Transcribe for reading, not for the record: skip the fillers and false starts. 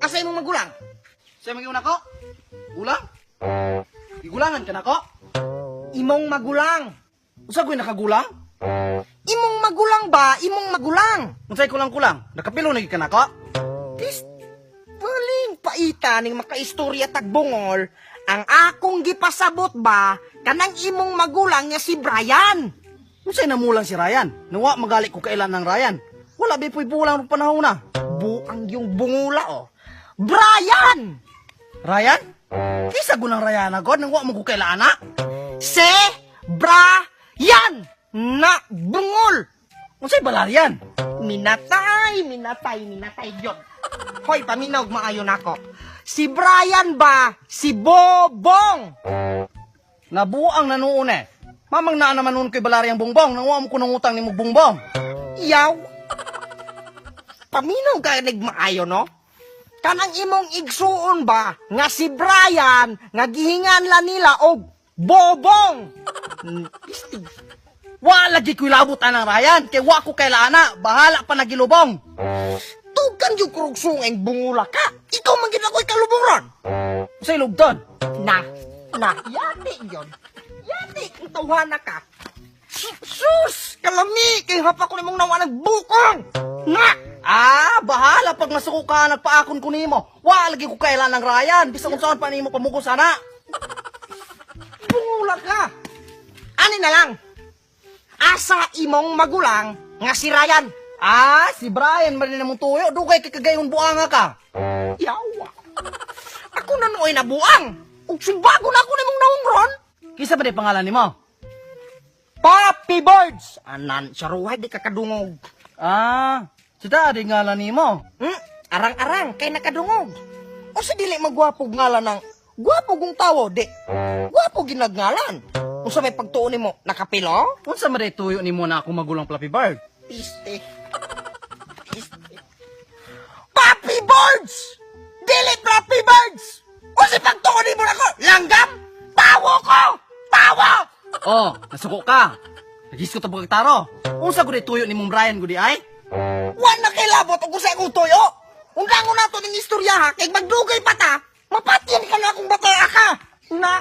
Asa imong magulang? Sa mga una ko? Gulang? Igulangan ka na ko? Imong magulang. Usa ko'y nakagulang? Imong magulang ba? Imong magulang. Unsay kulang-kulang? Nakapilo na ka na ko? Dis, baling paita ning makaistorya tagbungol, ang akong gipasabot ba, kanang imong magulang nga si Brian. Unsay namulang si Ryan? Nawa magali ko kailan ng Ryan. Wala bipoy bulang ng panahon na. Buang yung bungula, oh. Brian! Ryan? Kisa gunang Ryan agad nang wa mo ko kailan na. Si Brian! Na bungol! Unsay balaryan? Minatay yun. Hoy, paminaw maayo nako. Si Brian ba? Si Bobong! Nabuang nanuon eh. Mamang naa naman nun kay balaryang bongbong nang wa mo ko nangutang ni mo bongbong. Yaw! Paminaw ka maayo, no? Kanang imong igsuon ba nga si Brian nga gihingan la nila og Bobong! Istig. Wa lagi ko'y labot anang Ryan kay wa ko kailan na. Bahala pa nagilubong. Tugan yung kurugsong ang bungula ka. Ikaw man gina ko'y kalubong ron. Unsay lugton? Na, yati yon. Yati kung tawhana ka. Sus! Kalami! Kay hapa ko nimong nawa nagbukong! Nga! Bahala pag masuko ka nagpaakon ko nimo. Wa lagi ko kailan ng Ryan. Bisa kung saan pa nimo pamugo sana. Bungula ka! Ani na lang? Asa imong magulang nga si Ryan? Si Brian man rin namong tuyo. Dugay kay kagayon buanga ka. Yawa! Ako na nooy nabuang! Ug subago na ako nimong naungron! Kisa ba di pangalan nimo? Papi Birds! Anan, saruhay di kakadungog. Sita di ngalan nimo. Arang-arang, kay nakadungog. O sa dili magwapog ngalan ng gwapo gong tawo, di. Gwapo ginagngalan. Kung sa may pagtuon mo, nakapilo? Unsa man di tuyo nimo na ako magulang Flappy Bird? Piste. Papi Birds! Dili Papi Birds! O sa pagtuon mo na ko, langgam! Tawo ko! Tawo! Nasuko ka. Nagis ko ta pagtaro. Unsa gud tuyo nimong Brian gudi ay? Wa na kilabot og sa akong tuyo. Undangon nato ning istorya ha, kay magdugay pa ta. Mapatyan ka na akong bataya ka. Na.